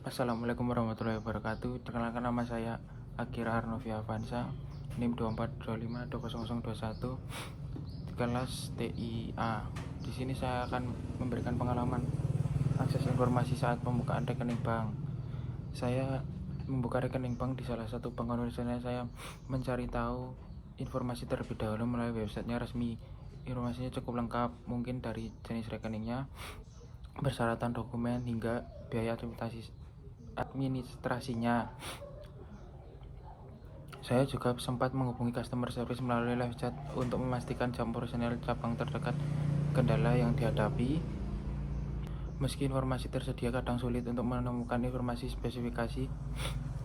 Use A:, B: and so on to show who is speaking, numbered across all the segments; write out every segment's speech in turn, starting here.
A: Assalamualaikum warahmatullahi wabarakatuh. Perkenalkan, nama saya Akira Arnovia Avanza, NIM 2425200021, kelas TIA. Di sini saya akan memberikan pengalaman akses informasi saat pembukaan rekening bank. Saya membuka rekening bank di salah satu bank konvensional. Saya mencari tahu informasi terlebih dahulu melalui websitenya resmi. Informasinya cukup lengkap, mungkin dari jenis rekeningnya, persyaratan dokumen, hingga biaya administrasinya. Saya juga sempat menghubungi customer service melalui live chat untuk memastikan jam operasional cabang terdekat, kendala yang dihadapi. Meski informasi tersedia, kadang sulit untuk menemukan informasi spesifikasi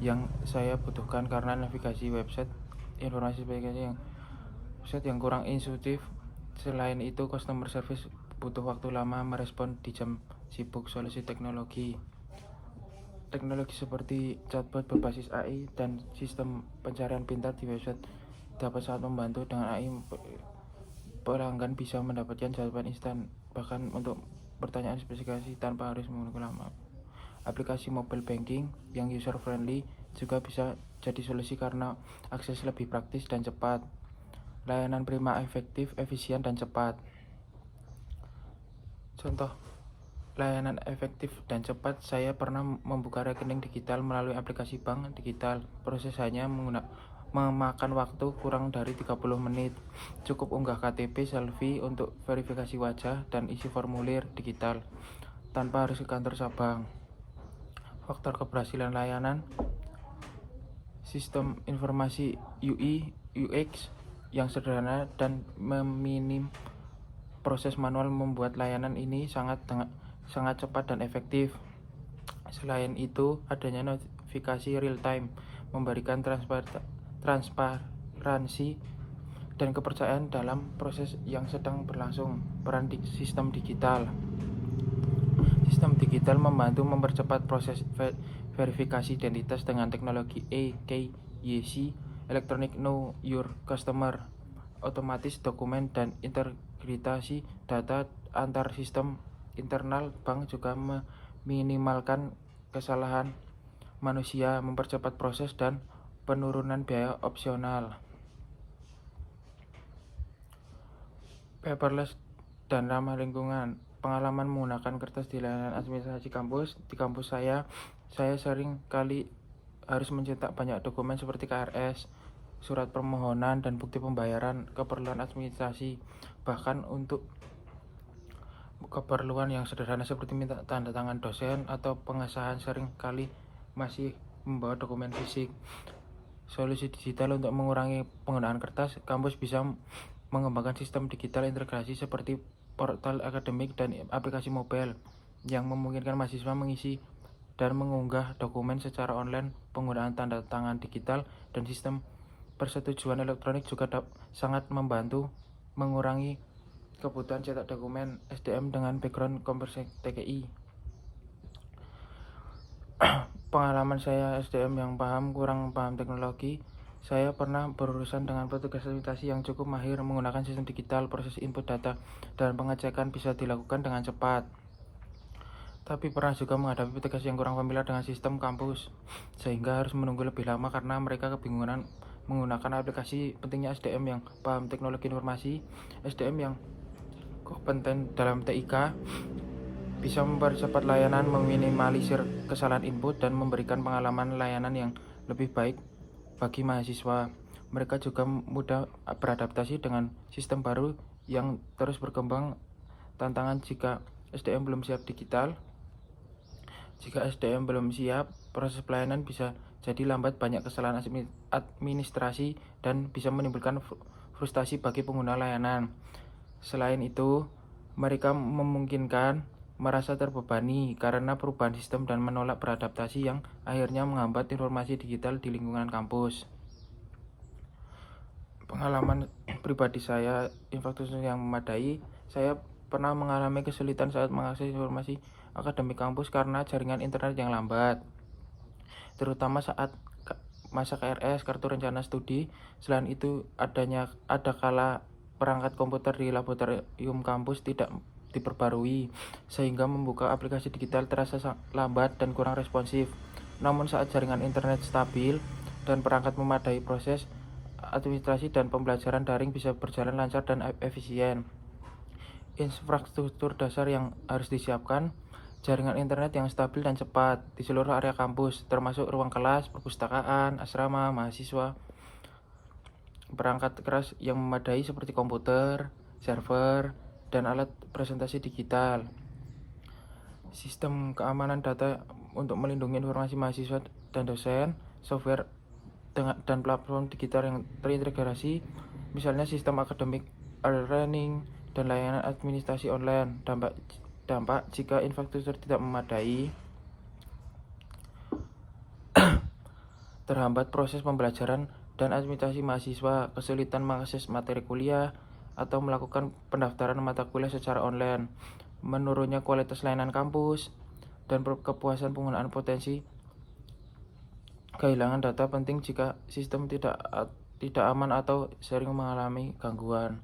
A: yang saya butuhkan karena navigasi website yang kurang intuitif. Selain itu, customer service butuh waktu lama merespon di jam sibuk. Solusi teknologi seperti chatbot berbasis AI dan sistem pencarian pintar di website dapat sangat membantu. Dengan AI, pelanggan bisa mendapatkan jawaban instan, bahkan untuk pertanyaan spesifikasi, tanpa harus menunggu lama. Aplikasi mobile banking yang user friendly juga bisa jadi solusi karena akses lebih praktis dan cepat. Layanan prima, efektif, efisien, dan cepat. Contoh layanan efektif dan cepat: saya pernah membuka rekening digital melalui aplikasi bank digital. Proses hanya memakan waktu kurang dari 30 menit. Cukup unggah KTP, selfie untuk verifikasi wajah, dan isi formulir digital tanpa harus ke kantor cabang. Faktor keberhasilan layanan: sistem informasi UI UX yang sederhana dan meminim proses manual membuat layanan ini sangat cepat dan efektif. Selain itu, adanya notifikasi real time memberikan transparansi dan kepercayaan dalam proses yang sedang berlangsung. Peran sistem digital membantu mempercepat proses verifikasi identitas dengan teknologi EKYC, Electronic Know Your Customer, otomatis dokumen, dan integrasi data antar sistem internal bank, juga meminimalkan kesalahan manusia, mempercepat proses, dan penurunan biaya opsional. Paperless dan ramah lingkungan. Pengalaman menggunakan kertas di layanan administrasi kampus. Di kampus saya sering kali harus mencetak banyak dokumen seperti KRS, surat permohonan, dan bukti pembayaran. Keperluan administrasi, bahkan untuk keperluan yang sederhana seperti minta tanda tangan dosen atau pengesahan, sering kali masih membawa dokumen fisik. Solusi digital untuk mengurangi penggunaan kertas: kampus bisa mengembangkan sistem digital integrasi seperti portal akademik dan aplikasi mobile yang memungkinkan mahasiswa mengisi dan mengunggah dokumen secara online. Penggunaan tanda tangan digital dan sistem persetujuan elektronik juga sangat membantu mengurangi kebutuhan cetak dokumen. SDM dengan background komputer TKI. Pengalaman saya SDM yang kurang paham teknologi. Saya pernah berurusan dengan petugas administrasi yang cukup mahir menggunakan sistem digital. Proses input data dan pengecekan bisa dilakukan dengan cepat. Tapi pernah juga menghadapi petugas yang kurang familiar dengan sistem kampus, sehingga harus menunggu lebih lama karena mereka kebingungan menggunakan aplikasi. Pentingnya SDM yang paham teknologi informasi. SDM yang kompeten dalam TIK bisa mempercepat layanan, meminimalisir kesalahan input, dan memberikan pengalaman layanan yang lebih baik bagi mahasiswa. Mereka juga mudah beradaptasi dengan sistem baru yang terus berkembang. Tantangan jika SDM belum siap digital. Jika SDM belum siap, proses pelayanan bisa jadi lambat, banyak kesalahan administrasi, dan bisa menimbulkan frustasi bagi pengguna layanan. Selain itu, mereka memungkinkan merasa terbebani karena perubahan sistem dan menolak beradaptasi, yang akhirnya menghambat informasi digital di lingkungan kampus. Pengalaman pribadi saya, infrastruktur yang memadai. Saya pernah mengalami kesulitan saat mengakses informasi akademik kampus karena jaringan internet yang lambat, terutama saat masa KRS, kartu rencana studi. Selain itu, ada kala perangkat komputer di laboratorium kampus tidak diperbarui, sehingga membuka aplikasi digital terasa lambat dan kurang responsif. Namun saat jaringan internet stabil dan perangkat memadai, proses administrasi dan pembelajaran daring bisa berjalan lancar dan efisien. Infrastruktur dasar yang harus disiapkan: jaringan internet yang stabil dan cepat di seluruh area kampus, termasuk ruang kelas, perpustakaan, asrama, mahasiswa. Perangkat keras yang memadai seperti komputer, server, dan alat presentasi digital. Sistem keamanan data untuk melindungi informasi mahasiswa dan dosen, software dan platform digital yang terintegrasi, misalnya sistem akademik e-learning dan layanan administrasi online. Dampak jika infrastruktur tidak memadai: terhambat proses pembelajaran dan administrasi mahasiswa, kesulitan mengakses materi kuliah atau melakukan pendaftaran mata kuliah secara online, menurunnya kualitas layanan kampus, dan kepuasan penggunaan potensi kehilangan data penting jika sistem tidak aman atau sering mengalami gangguan.